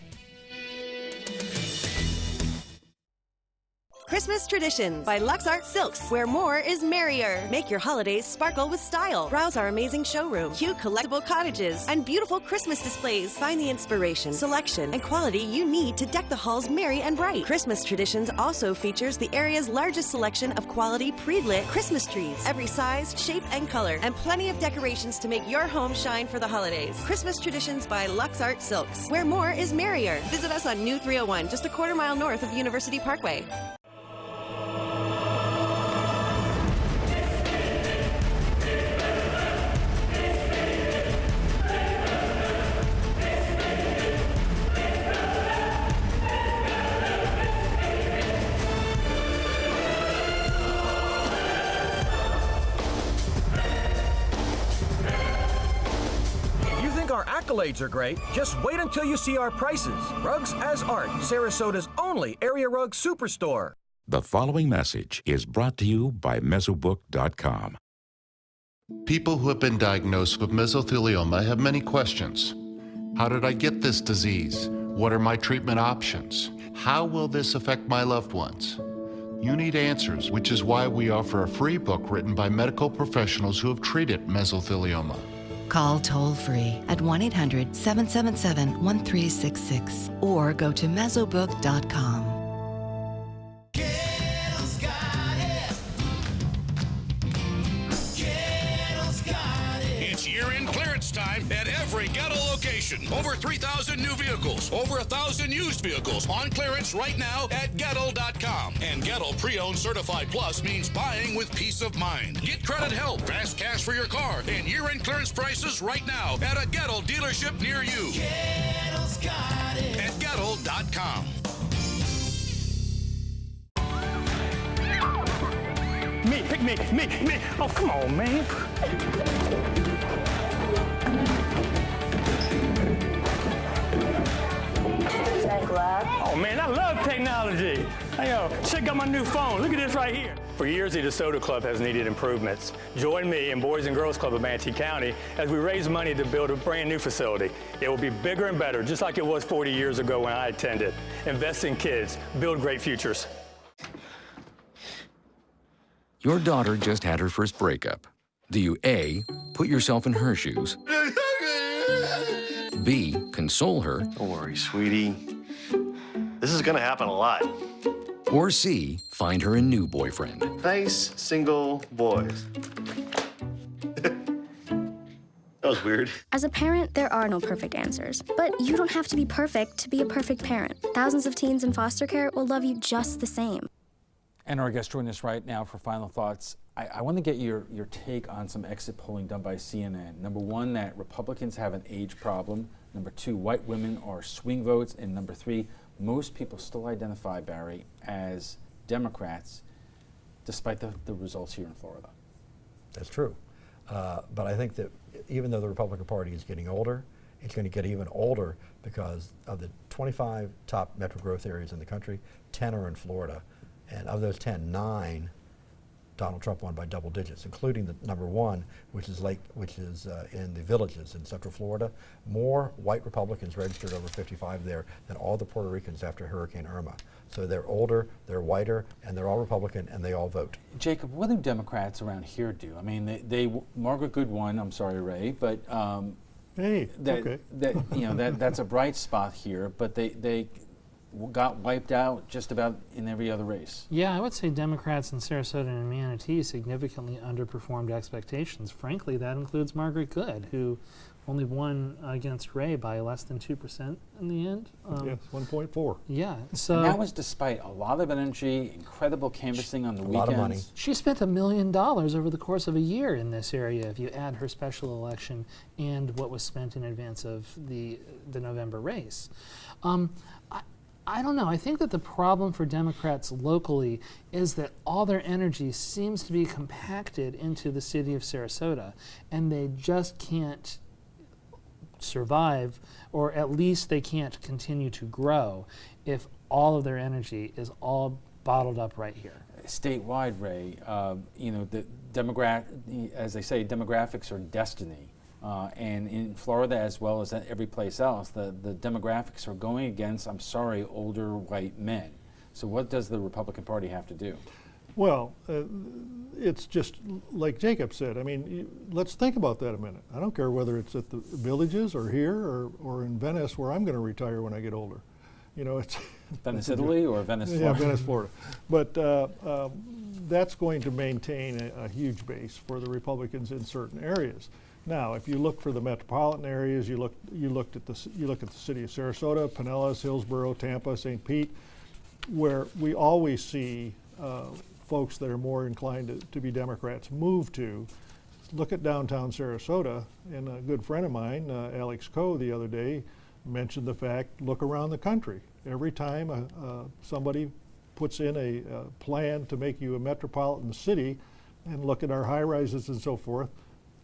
Christmas Traditions by Lux Art Silks, where more is merrier. Make your holidays sparkle with style. Browse our amazing showroom, cute collectible cottages, and beautiful Christmas displays. Find the inspiration, selection, and quality you need to deck the halls merry and bright. Christmas Traditions also features the area's largest selection of quality pre-lit Christmas trees, every size, shape, and color, and plenty of decorations to make your home shine for the holidays. Christmas Traditions by Lux Art Silks, where more is merrier. Visit us on New 301, just a quarter-mile north of University Parkway. Accolades are great. Just wait until you see our prices. Rugs as Art, Sarasota's only area rug superstore. The following message is brought to you by Mesobook.com. People who have been diagnosed with mesothelioma have many questions. How did I get this disease? What are my treatment options? How will this affect my loved ones? You need answers, which is why we offer a free book written by medical professionals who have treated mesothelioma. Call toll-free at 1-800-777-1366 or go to mesobook.com. It's year-end clearance time at every Ghetto location. Over 3,000 new vehicles, over 1,000 used vehicles on clearance right now at Ghetto.com. And Ghetto Pre-Owned Certified Plus means buying with peace of mind. Get credit help, fast cash for your car, and year-end clearance prices right now at a Ghetto dealership near you. Ghetto's got it. At Ghetto.com. Me, pick me. Oh, come on, man. Oh, man, I love technology. Hey, yo, check out my new phone. Look at this right here. For years, the DeSoto Club has needed improvements. Join me and Boys and Girls Club of Manatee County as we raise money to build a brand new facility. It will be bigger and better, just like it was 40 years ago when I attended. Invest in kids. Build great futures. Your daughter just had her first breakup. Do you A, put yourself in her shoes, B, console her, don't worry, sweetie. This is gonna happen a lot. or C, find her a new boyfriend? Nice single boys. That was weird. As a parent, there are no perfect answers. But you don't have to be perfect to be a perfect parent. Thousands of teens in foster care will love you just the same. And our guest joining us right now for final thoughts. I want to get your take on some exit polling done by CNN. Number one, that Republicans have an age problem. Number two, white women are swing votes. And number three, most people still identify, Barry, as Democrats, despite the results here in Florida. That's true. But I think that even though the Republican Party is getting older, it's going to get even older because of the 25 top metro growth areas in the country, 10 are in Florida. And of those 10, 9, Donald Trump won by double digits, including the number one, which is in the Villages in Central Florida. More white Republicans registered over 55 there than all the Puerto Ricans after Hurricane Irma. So they're older, they're whiter, and they're all Republican, and they all vote. Jacob, what do Democrats around here do? I mean, they Margaret Good won. I'm sorry, Ray, but hey, okay. That's a bright spot here. But they got wiped out just about in every other race. Yeah, I would say Democrats in Sarasota and Manatee significantly underperformed expectations. Frankly, that includes Margaret Good, who only won against Ray by less than 2% in the end. Yes, 1.4. Yeah, so and that was despite a lot of energy, incredible canvassing on the weekends. A lot of money. She spent $1 million over the course of a year in this area if you add her special election and what was spent in advance of the November race. I don't know. I think that the problem for Democrats locally is that all their energy seems to be compacted into the city of Sarasota, and they just can't survive, or at least they can't continue to grow if all of their energy is all bottled up right here. Statewide, Ray, as they say, demographics are destiny. And in Florida, as well as every place else, the demographics are going against, I'm sorry, older white men. So what does the Republican Party have to do? Well, it's just like Jacob said. I mean, let's think about that a minute. I don't care whether it's at the Villages or here or in Venice, where I'm going to retire when I get older. You know, it's Venice, Italy, or Venice, Florida? Yeah, Venice, Florida. But that's going to maintain a huge base for the Republicans in certain areas. Now, if you look for the metropolitan areas, you look at the city of Sarasota, Pinellas, Hillsborough, Tampa, St. Pete, where we always see folks that are more inclined to be Democrats move to. Look at downtown Sarasota, and a good friend of mine, Alex Coe, the other day mentioned the fact, look around the country. Every time somebody puts in a plan to make you a metropolitan city, and look at our high rises and so forth,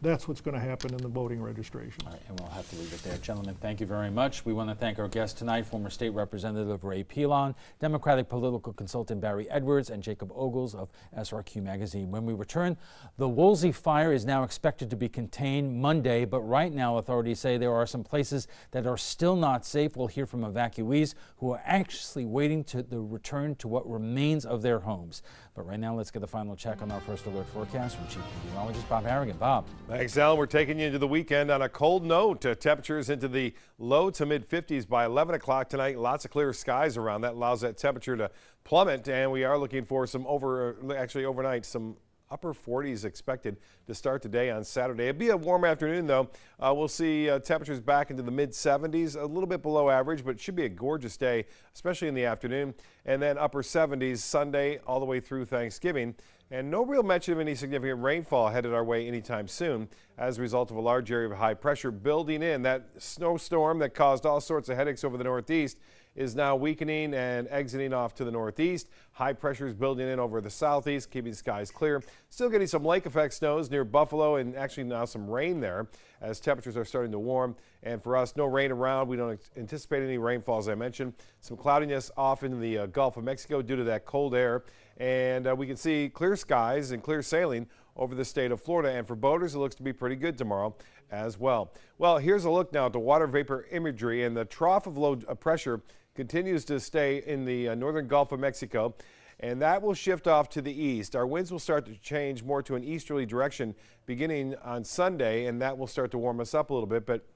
that's what's going to happen in the voting registration. All right, and we'll have to leave it there. Gentlemen, thank you very much. We want to thank our guests tonight, former State Representative Ray Pilon, Democratic political consultant Barry Edwards, and Jacob Ogles of SRQ Magazine. When we return, the Woolsey fire is now expected to be contained Monday, but right now authorities say there are some places that are still not safe. We'll hear from evacuees who are anxiously waiting to the return to what remains of their homes. But right now, let's get the final check on our first alert forecast from Chief Meteorologist Bob Harrigan. Bob. Thanks, Al. We're taking you into the weekend on a cold note. Temperatures into the low to mid 50s by 11 o'clock tonight. Lots of clear skies around. That allows that temperature to plummet, and we are looking for some overnight, some upper 40s expected to start today on Saturday. It'll be a warm afternoon, though. We'll see temperatures back into the mid 70s, a little bit below average, but it should be a gorgeous day, especially in the afternoon. And then upper 70s Sunday all the way through Thanksgiving. And no real mention of any significant rainfall headed our way anytime soon as a result of a large area of high pressure building in. That snowstorm that caused all sorts of headaches over the Northeast is now weakening and exiting off to the northeast. High pressure is building in over the southeast, keeping skies clear. Still getting some lake effect snows near Buffalo, and actually now some rain there as temperatures are starting to warm. And for us, no rain around. We don't anticipate any rainfall, as I mentioned. Some cloudiness off in the Gulf of Mexico due to that cold air. And we can see clear skies and clear sailing over the state of Florida. And for boaters, it looks to be pretty good tomorrow as well. Well, here's a look now at the water vapor imagery, and the trough of low pressure continues to stay in the northern Gulf of Mexico, and that will shift off to the east. Our winds will start to change more to an easterly direction beginning on Sunday, and that will start to warm us up a little bit. But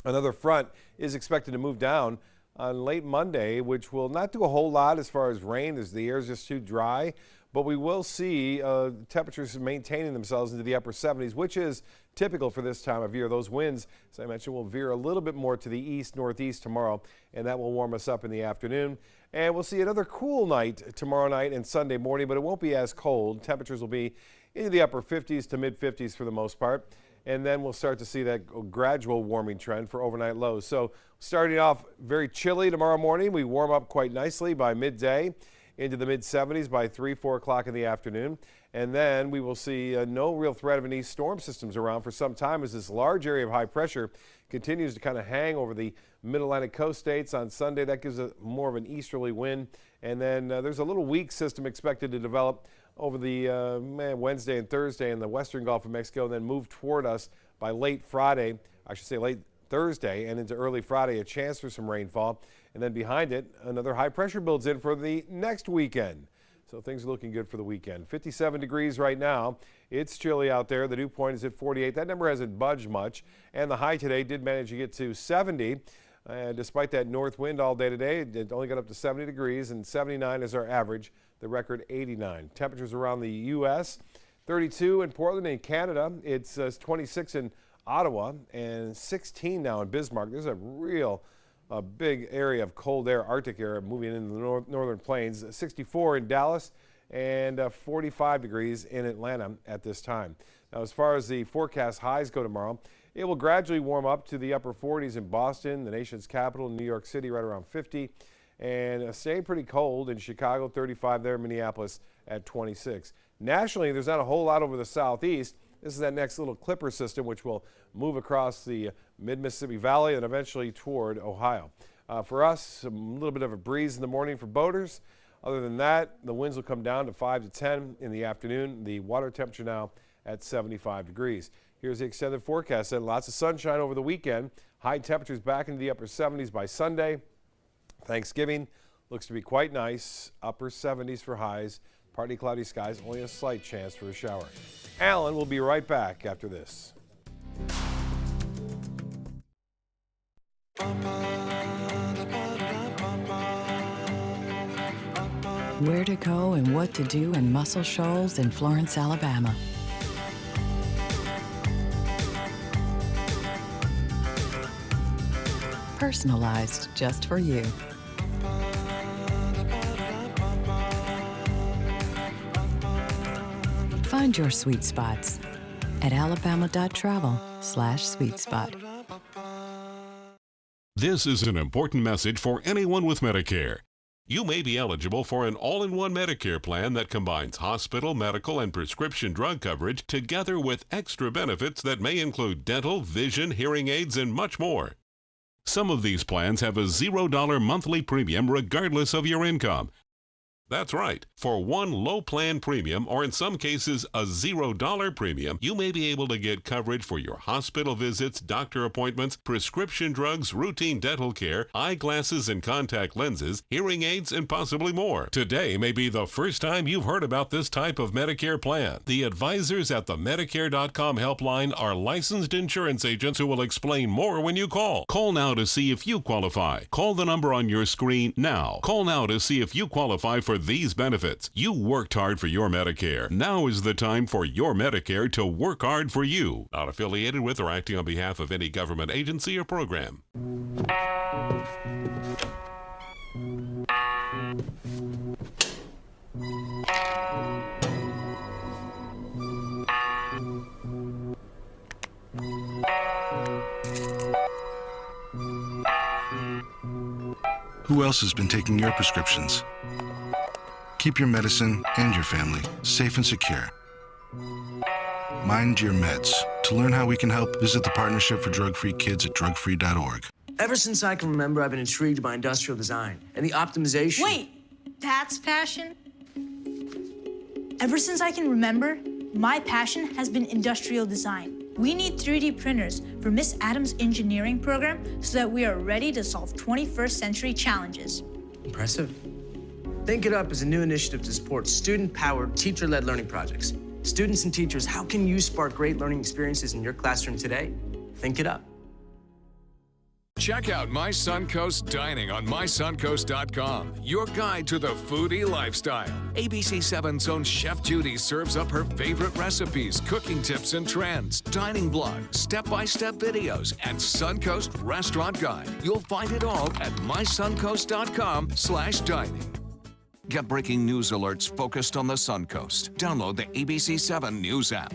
another front is expected to move down on late Monday, which will not do a whole lot as far as rain, as the air is just too dry. But we will see temperatures maintaining themselves into the upper 70s, which is typical for this time of year. Those winds, as I mentioned, will veer a little bit more to the east-northeast tomorrow, and that will warm us up in the afternoon. And we'll see another cool night tomorrow night and Sunday morning, but it won't be as cold. Temperatures will be into the upper 50s to mid-50s for the most part. And then we'll start to see that gradual warming trend for overnight lows. So starting off very chilly tomorrow morning, we warm up quite nicely by midday into the mid-70s by 3-4 o'clock in the afternoon. And then we will see no real threat of any storm systems around for some time as this large area of high pressure continues to kind of hang over the mid-Atlantic coast states on Sunday. That gives it more of an easterly wind. And then there's a little weak system expected to develop over the Wednesday and Thursday in the western Gulf of Mexico, and then move toward us by late Friday, I should say late Thursday and into early Friday, a chance for some rainfall. And then behind it, another high pressure builds in for the next weekend. So things are looking good for the weekend. 57 degrees right now. It's chilly out there. The dew point is at 48. That number hasn't budged much. And the high today did manage to get to 70. Despite that north wind all day today, it only got up to 70 degrees, and 79 is our average. The record 89. Temperatures around the U.S. 32 in Portland and Canada. It's 26 in Ottawa and 16 now in Bismarck. There's a real big area of cold air, Arctic air, moving into the northern plains. 64 in Dallas and 45 degrees in Atlanta at this time. Now, as far as the forecast highs go tomorrow, it will gradually warm up to the upper 40s in Boston, the nation's capital, New York City, right around 50. And staying pretty cold in Chicago, 35 there, Minneapolis at 26. Nationally, there's not a whole lot over the southeast. This is that next little clipper system, which will move across the mid-Mississippi Valley and eventually toward Ohio. For us, a little bit of a breeze in the morning for boaters. Other than that, the winds will come down to 5 to 10 in the afternoon. The water temperature now at 75 degrees. Here's the extended forecast. And lots of sunshine over the weekend. High temperatures back into the upper 70s by Sunday. Thanksgiving looks to be quite nice. Upper 70s for highs. Partly cloudy skies. Only a slight chance for a shower. Alan will be right back after this. Where to go and what to do in Muscle Shoals in Florence, Alabama. Personalized just for you. Find your sweet spots at alabama.travel/sweet spot. This is an important message for anyone with Medicare. You may be eligible for an all-in-one Medicare plan that combines hospital, medical, and prescription drug coverage together with extra benefits that may include dental, vision, hearing aids, and much more. Some of these plans have a $0 monthly premium regardless of your income. That's right. For one low plan premium, or in some cases a $0 premium, you may be able to get coverage for your hospital visits, doctor appointments, prescription drugs, routine dental care, eyeglasses and contact lenses, hearing aids, and possibly more. Today may be the first time you've heard about this type of Medicare plan. The advisors at the Medicare.com helpline are licensed insurance agents who will explain more when you call. Call now to see if you qualify. Call the number on your screen now. Call now to see if you qualify for these benefits. You worked hard for your Medicare. Now is the time for your Medicare to work hard for you. Not affiliated with or acting on behalf of any government agency or program. Who else has been taking your prescriptions? Keep your medicine and your family safe and secure. Mind your meds. To learn how we can help, visit the Partnership for Drug-Free Kids at drugfree.org. Ever since I can remember, I've been intrigued by industrial design and the optimization. Wait, that's passion? Ever since I can remember, my passion has been industrial design. We need 3D printers for Miss Adams' engineering program so that we are ready to solve 21st century challenges. Impressive. Think It Up is a new initiative to support student-powered, teacher-led learning projects. Students and teachers, how can you spark great learning experiences in your classroom today? Think It Up. Check out My Suncoast Dining on mysuncoast.com, your guide to the foodie lifestyle. ABC7's own Chef Judy serves up her favorite recipes, cooking tips and trends, dining blogs, step-by-step videos, and Suncoast Restaurant Guide. You'll find it all at mysuncoast.com/dining. Get breaking news alerts focused on the Suncoast. Download the ABC7 News app.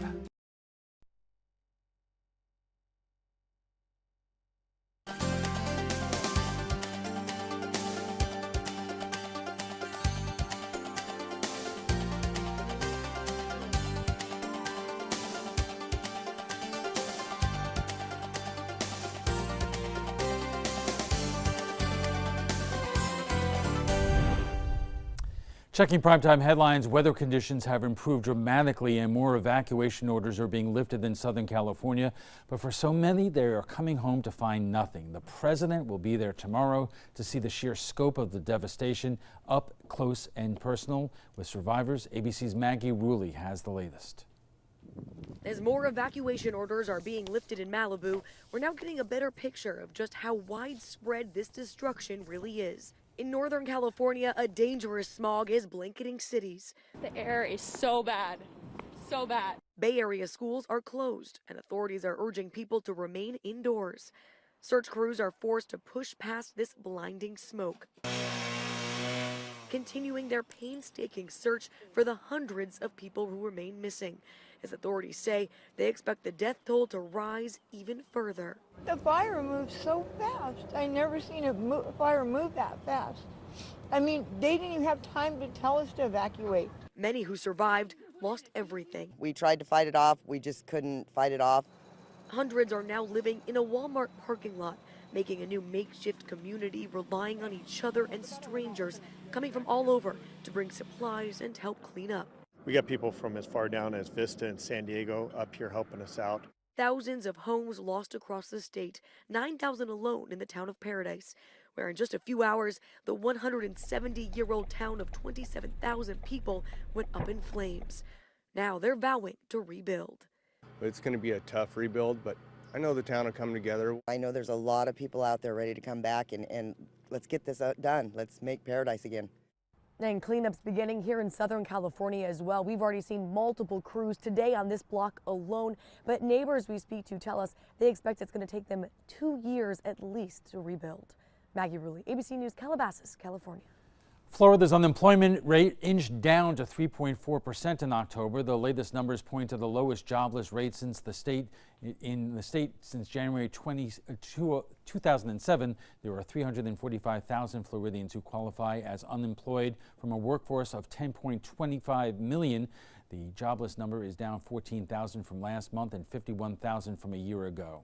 Checking primetime headlines, weather conditions have improved dramatically and more evacuation orders are being lifted in Southern California. But for so many, they are coming home to find nothing. The president will be there tomorrow to see the sheer scope of the devastation up close and personal with survivors. ABC's Maggie Rulli has the latest. As more evacuation orders are being lifted in Malibu, we're now getting a better picture of just how widespread this destruction really is. In Northern California, a dangerous smog is blanketing cities. The air is so bad, so bad. Bay Area schools are closed, and authorities are urging people to remain indoors. Search crews are forced to push past this blinding smoke, continuing their painstaking search for the hundreds of people who remain missing. As authorities say, they expect the death toll to rise even further. The fire moves so fast. I never seen a fire move that fast. I mean, they didn't even have time to tell us to evacuate. Many who survived lost everything. We tried to fight it off. We just couldn't fight it off. Hundreds are now living in a Walmart parking lot, making a new makeshift community, relying on each other and strangers coming from all over to bring supplies and help clean up. We got people from as far down as Vista and San Diego up here helping us out. Thousands of homes lost across the state, 9,000 alone in the town of Paradise, where in just a few hours, the 170-year-old town of 27,000 people went up in flames. Now they're vowing to rebuild. It's going to be a tough rebuild, but I know the town will come together. I know there's a lot of people out there ready to come back, and let's get this done. Let's make Paradise again. And cleanups beginning here in Southern California as well. We've already seen multiple crews today on this block alone, but neighbors we speak to tell us they expect it's going to take them 2 years at least to rebuild. Maggie Rulli, ABC News, Calabasas, California. Florida's unemployment rate inched down to 3.4% in October. The latest numbers point to the lowest jobless rate since since January 2007. There are 345,000 Floridians who qualify as unemployed from a workforce of 10.25 million. The jobless number is down 14,000 from last month and 51,000 from a year ago.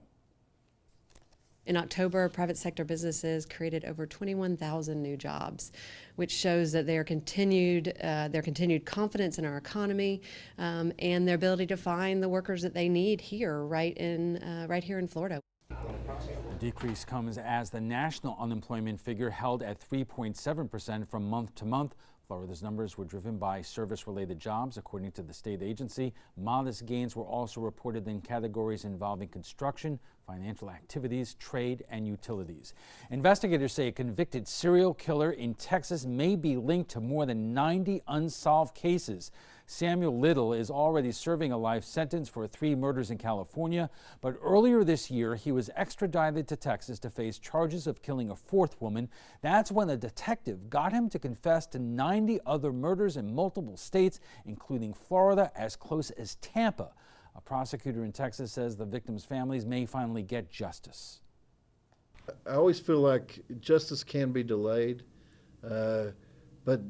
In October, private sector businesses created over 21,000 new jobs, which shows that their continued confidence in our economy and their ability to find the workers that they need here, right here in Florida. The decrease comes as the national unemployment figure held at 3.7% from month to month. Florida's numbers were driven by service-related jobs, according to the state agency. Modest gains were also reported in categories involving construction, financial activities, trade, and utilities. Investigators say a convicted serial killer in Texas may be linked to more than 90 unsolved cases. Samuel Little is already serving a life sentence for 3 murders in California, but earlier this year he was extradited to Texas to face charges of killing a 4th woman. That's when a detective got him to confess to 90 other murders in multiple states, including Florida, as close as Tampa. A prosecutor in Texas says the victims' families may finally get justice. I always feel like justice can be delayed, but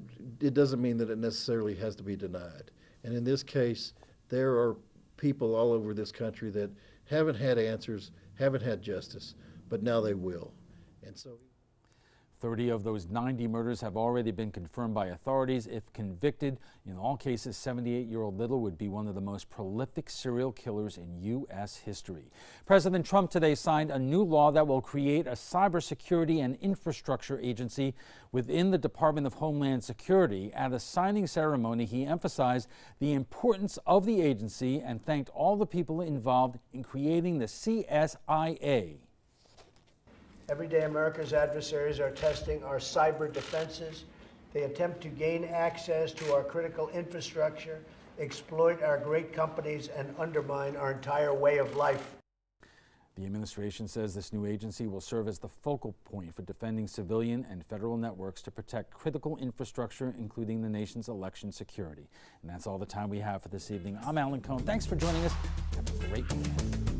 it doesn't mean that it necessarily has to be denied. And in this case, there are people all over this country that haven't had answers, haven't had justice, but now they will. And so 30 of those 90 murders have already been confirmed by authorities. If convicted, in all cases, 78-year-old Little would be one of the most prolific serial killers in U.S. history. President Trump today signed a new law that will create a cybersecurity and infrastructure agency within the Department of Homeland Security. At a signing ceremony, he emphasized the importance of the agency and thanked all the people involved in creating the CSIA. Every day, America's adversaries are testing our cyber defenses. They attempt to gain access to our critical infrastructure, exploit our great companies, and undermine our entire way of life. The administration says this new agency will serve as the focal point for defending civilian and federal networks to protect critical infrastructure, including the nation's election security. And that's all the time we have for this evening. I'm Alan Cohn. Thanks for joining us. Have a great weekend.